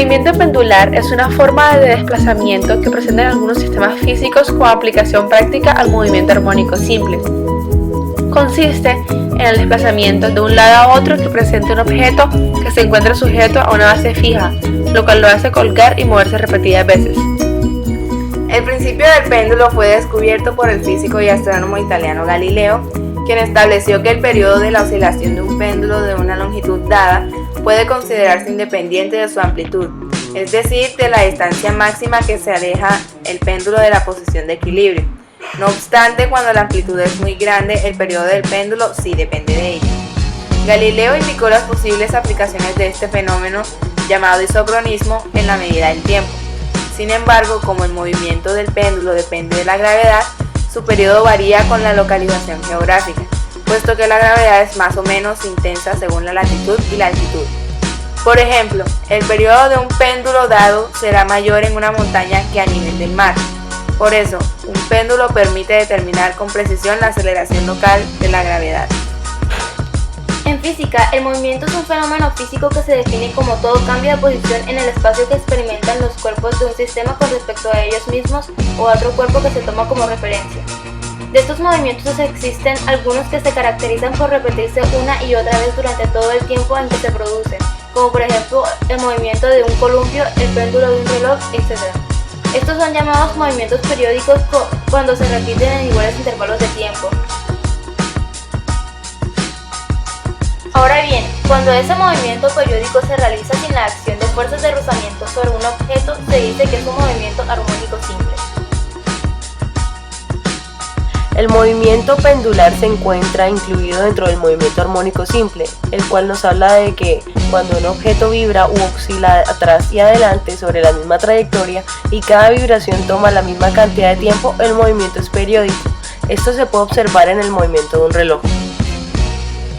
movimiento pendular es una forma de desplazamiento que presentan algunos sistemas físicos con aplicación práctica al movimiento armónico simple. Consiste en el desplazamiento de un lado a otro que presente un objeto que se encuentra sujeto a una base fija, lo cual lo hace colgar y moverse repetidas veces. El principio del péndulo fue descubierto por el físico y astrónomo italiano Galileo, quien estableció que el periodo de la oscilación de un péndulo de una longitud dada puede considerarse independiente de su amplitud, es decir, de la distancia máxima que se aleja el péndulo de la posición de equilibrio. No obstante, cuando la amplitud es muy grande, el periodo del péndulo sí depende de ella. Galileo indicó las posibles aplicaciones de este fenómeno llamado isocronismo en la medida del tiempo. Sin embargo, como el movimiento del péndulo depende de la gravedad, su periodo varía con la localización geográfica, puesto que la gravedad es más o menos intensa según la latitud y la altitud. Por ejemplo, el periodo de un péndulo dado será mayor en una montaña que a nivel del mar. Por eso, un péndulo permite determinar con precisión la aceleración local de la gravedad. En física, el movimiento es un fenómeno físico que se define como todo cambio de posición en el espacio que experimentan los cuerpos de un sistema con respecto a ellos mismos o a otro cuerpo que se toma como referencia. De estos movimientos existen algunos que se caracterizan por repetirse una y otra vez durante todo el tiempo en que se producen, como por ejemplo el movimiento de un columpio, el péndulo de un reloj, etc. Estos son llamados movimientos periódicos cuando se repiten en iguales intervalos de tiempo. Ahora bien, cuando ese movimiento periódico se realiza sin la acción de fuerzas de rozamiento sobre un objeto, se dice que es un movimiento armónico simple. El movimiento pendular se encuentra incluido dentro del movimiento armónico simple, el cual nos habla de que cuando un objeto vibra u oscila atrás y adelante sobre la misma trayectoria y cada vibración toma la misma cantidad de tiempo, el movimiento es periódico. Esto se puede observar en el movimiento de un reloj.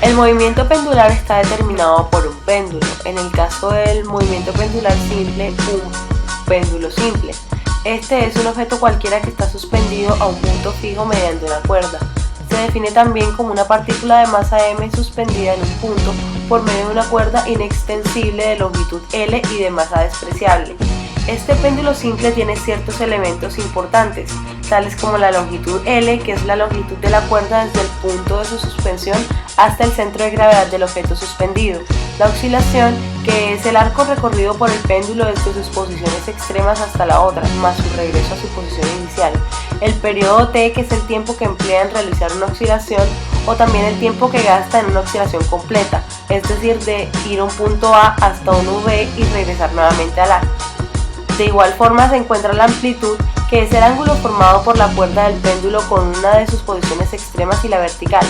El movimiento pendular está determinado por un péndulo. En el caso del movimiento pendular simple, un péndulo simple. Este es un objeto cualquiera que está suspendido a un punto fijo mediante una cuerda. Se define también como una partícula de masa m suspendida en un punto por medio de una cuerda inextensible de longitud L y de masa despreciable. Este péndulo simple tiene ciertos elementos importantes, tales como la longitud L, que es la longitud de la cuerda desde el punto de su suspensión hasta el centro de gravedad del objeto suspendido, la oscilación, que es el arco recorrido por el péndulo desde sus posiciones extremas hasta la otra, más su regreso a su posición inicial, el periodo T, que es el tiempo que emplea en realizar una oscilación, o también el tiempo que gasta en una oscilación completa, es decir, de ir a un punto A hasta un V y regresar nuevamente al A. De igual forma se encuentra la amplitud, que es el ángulo formado por la cuerda del péndulo con una de sus posiciones extremas y la vertical,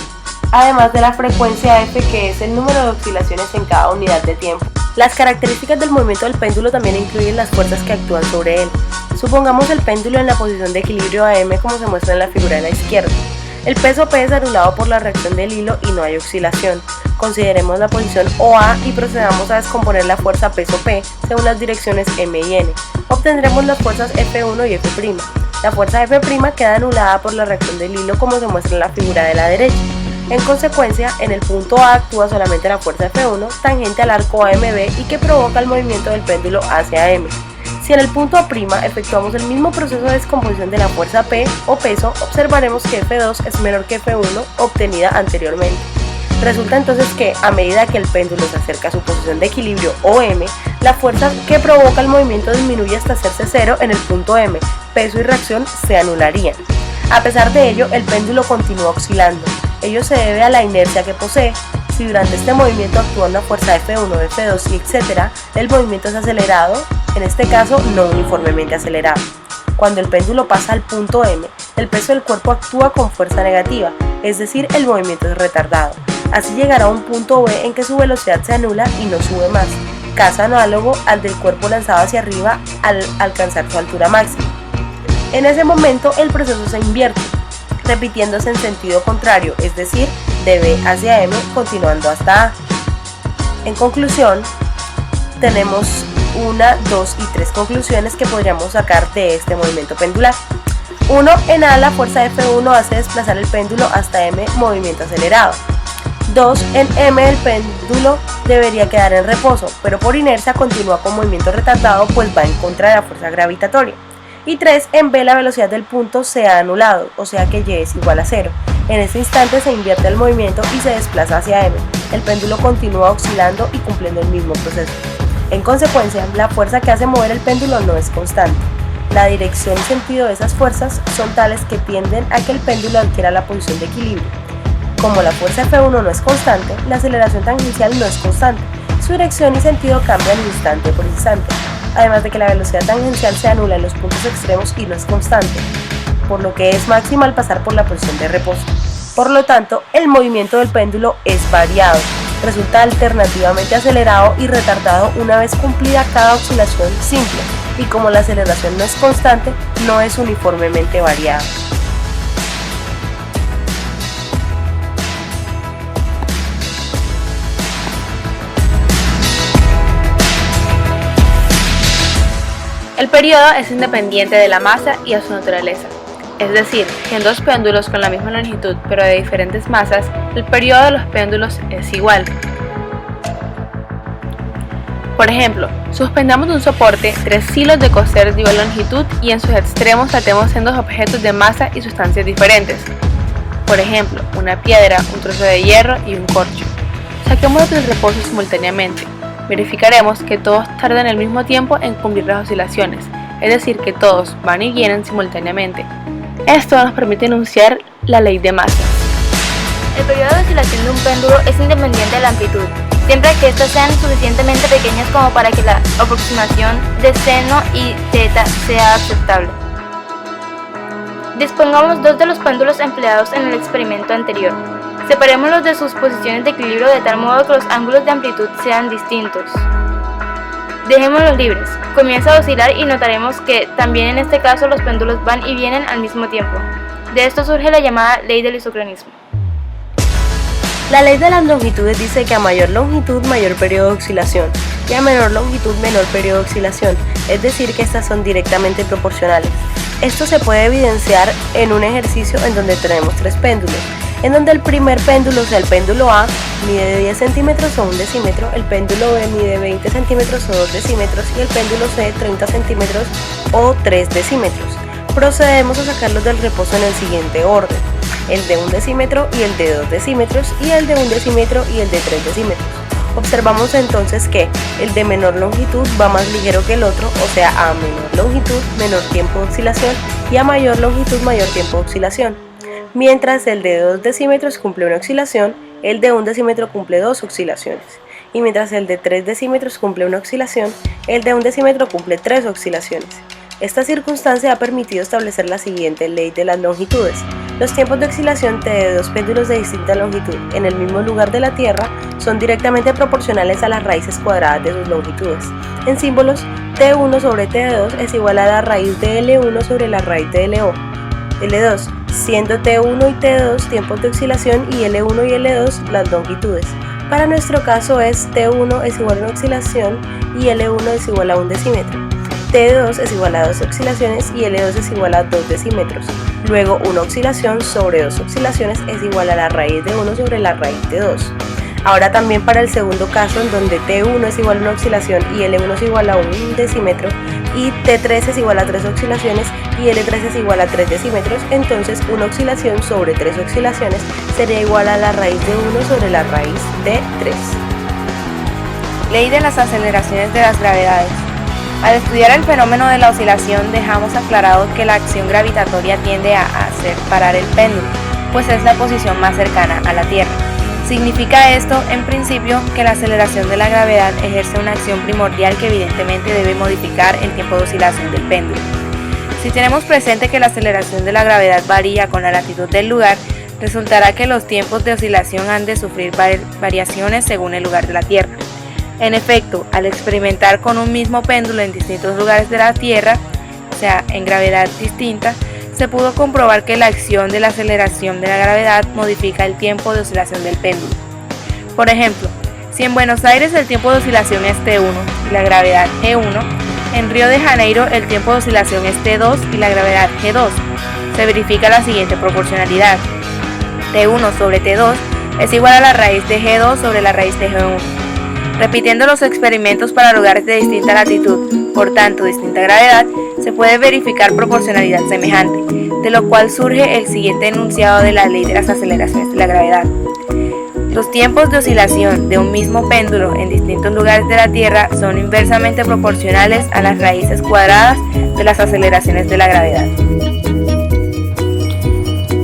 además de la frecuencia F, que es el número de oscilaciones en cada unidad de tiempo. Las características del movimiento del péndulo también incluyen las fuerzas que actúan sobre él. Supongamos el péndulo en la posición de equilibrio AM como se muestra en la figura de la izquierda. El peso P es anulado por la reacción del hilo y no hay oscilación. Consideremos la posición OA y procedamos a descomponer la fuerza peso P según las direcciones M y N. Obtendremos las fuerzas F1 y F'. La fuerza F' queda anulada por la reacción del hilo como se muestra en la figura de la derecha. En consecuencia, en el punto A actúa solamente la fuerza F1 tangente al arco AMB y que provoca el movimiento del péndulo hacia M. Si en el punto A' efectuamos el mismo proceso de descomposición de la fuerza P o peso, observaremos que F2 es menor que F1 obtenida anteriormente. Resulta entonces que, a medida que el péndulo se acerca a su posición de equilibrio o M, la fuerza que provoca el movimiento disminuye hasta hacerse cero en el punto M, peso y reacción se anularían. A pesar de ello, el péndulo continúa oscilando. Ello se debe a la inercia que posee. Si durante este movimiento actúa una fuerza F1, F2 y etc., el movimiento es acelerado, en este caso no uniformemente acelerado. Cuando el péndulo pasa al punto M, el peso del cuerpo actúa con fuerza negativa, es decir, el movimiento es retardado. Así llegará a un punto B en que su velocidad se anula y no sube más, caso análogo al del cuerpo lanzado hacia arriba al alcanzar su altura máxima. En ese momento el proceso se invierte, repitiéndose en sentido contrario, es decir, de B hacia M continuando hasta A. En conclusión, tenemos 1, 2 y 3 conclusiones que podríamos sacar de este movimiento pendular. 1. En A la fuerza F1 hace desplazar el péndulo hasta M movimiento acelerado. 2. En M el péndulo debería quedar en reposo, pero por inercia continúa con movimiento retardado, pues va en contra de la fuerza gravitatoria. Y 3. En B la velocidad del punto se ha anulado, o sea que Y es igual a 0. En este instante se invierte el movimiento y se desplaza hacia M. El péndulo continúa oscilando y cumpliendo el mismo proceso. En consecuencia, la fuerza que hace mover el péndulo no es constante. La dirección y sentido de esas fuerzas son tales que tienden a que el péndulo adquiera la posición de equilibrio. Como la fuerza F1 no es constante, la aceleración tangencial no es constante. Su dirección y sentido cambian instante por instante. Además de que la velocidad tangencial se anula en los puntos extremos y no es constante, por lo que es máxima al pasar por la posición de reposo. Por lo tanto, el movimiento del péndulo es variado, resulta alternativamente acelerado y retardado una vez cumplida cada oscilación simple, y como la aceleración no es constante, no es uniformemente variada. El periodo es independiente de la masa y a su naturaleza. Es decir, que en dos péndulos con la misma longitud pero de diferentes masas, el periodo de los péndulos es igual. Por ejemplo, suspendamos de un soporte 3 hilos de coser de igual longitud y en sus extremos atemos en dos objetos de masa y sustancias diferentes. Por ejemplo, una piedra, un trozo de hierro y un corcho. Saquémoslos del reposo simultáneamente. Verificaremos que todos tardan el mismo tiempo en cumplir las oscilaciones, es decir, que todos van y vienen simultáneamente. Esto nos permite enunciar la ley de masas. El periodo de oscilación de un péndulo es independiente de la amplitud, siempre que éstas sean suficientemente pequeñas como para que la aproximación de seno y teta sea aceptable. Dispongamos dos de los péndulos empleados en el experimento anterior. Separémoslos de sus posiciones de equilibrio de tal modo que los ángulos de amplitud sean distintos. Dejémoslos libres. Comienza a oscilar y notaremos que también en este caso los péndulos van y vienen al mismo tiempo. De esto surge la llamada ley del isocronismo. La ley de las longitudes dice que a mayor longitud, mayor periodo de oscilación, y a menor longitud, menor periodo de oscilación, es decir, que estas son directamente proporcionales. Esto se puede evidenciar en un ejercicio en donde tenemos 3 péndulos, en donde el primer péndulo, o sea el péndulo A, mide 10 centímetros o 1 decímetro, el péndulo B mide 20 centímetros o 2 decímetros y el péndulo C 30 centímetros o 3 decímetros. Procedemos a sacarlos del reposo en el siguiente orden: el de 1 decímetro y el de 2 decímetros y el de 1 decímetro y el de 3 decímetros. Observamos entonces que el de menor longitud va más ligero que el otro, o sea, a menor longitud, menor tiempo de oscilación, y a mayor longitud, mayor tiempo de oscilación. Mientras el de 2 decímetros cumple una oscilación, el de 1 decímetro cumple 2 oscilaciones. Y mientras el de 3 decímetros cumple una oscilación, el de 1 decímetro cumple 3 oscilaciones. Esta circunstancia ha permitido establecer la siguiente ley de las longitudes. Los tiempos de oscilación T de dos péndulos de distinta longitud en el mismo lugar de la Tierra son directamente proporcionales a las raíces cuadradas de sus longitudes. En símbolos, T1 sobre T2 es igual a la raíz de L1 sobre la raíz de L2, siendo T1 y T2 tiempos de oscilación y L1 y L2 las longitudes. Para nuestro caso es T1 es igual a una oscilación y L1 es igual a 1 decímetro. T2 es igual a 2 oscilaciones y L2 es igual a 2 decímetros. Luego, una oscilación sobre 2 oscilaciones es igual a la raíz de 1 sobre la raíz de 2. Ahora también para el segundo caso, en donde T1 es igual a una oscilación y L1 es igual a 1 decímetro y T3 es igual a 3 oscilaciones y L3 es igual a 3 decímetros, entonces una oscilación sobre 3 oscilaciones sería igual a la raíz de 1 sobre la raíz de 3. Ley de las aceleraciones de las gravedades. Al estudiar el fenómeno de la oscilación dejamos aclarado que la acción gravitatoria tiende a hacer parar el péndulo, pues es la posición más cercana a la Tierra. Significa esto, en principio, que la aceleración de la gravedad ejerce una acción primordial que evidentemente debe modificar el tiempo de oscilación del péndulo. Si tenemos presente que la aceleración de la gravedad varía con la latitud del lugar, resultará que los tiempos de oscilación han de sufrir variaciones según el lugar de la Tierra. En efecto, al experimentar con un mismo péndulo en distintos lugares de la Tierra, o sea, en gravedad distinta, se pudo comprobar que la acción de la aceleración de la gravedad modifica el tiempo de oscilación del péndulo. Por ejemplo, si en Buenos Aires el tiempo de oscilación es T1 y la gravedad G1, en Río de Janeiro el tiempo de oscilación es T2 y la gravedad G2. Se verifica la siguiente proporcionalidad: T1 sobre T2 es igual a la raíz de G2 sobre la raíz de G1. Repitiendo los experimentos para lugares de distinta latitud, por tanto distinta gravedad, se puede verificar proporcionalidad semejante, de lo cual surge el siguiente enunciado de la ley de las aceleraciones de la gravedad. Los tiempos de oscilación de un mismo péndulo en distintos lugares de la Tierra son inversamente proporcionales a las raíces cuadradas de las aceleraciones de la gravedad.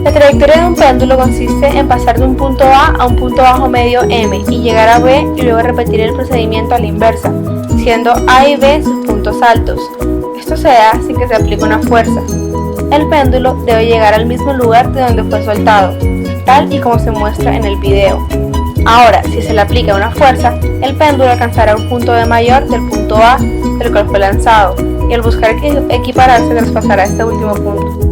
La trayectoria de un péndulo consiste en pasar de un punto A a un punto bajo medio M y llegar a B y luego repetir el procedimiento a la inversa, siendo A y B sus puntos altos. Esto se da sin que se aplique una fuerza. El péndulo debe llegar al mismo lugar de donde fue soltado, tal y como se muestra en el video. Ahora, si se le aplica una fuerza, el péndulo alcanzará un punto B mayor del punto A del cual fue lanzado, y al buscar equipararse traspasará este último punto.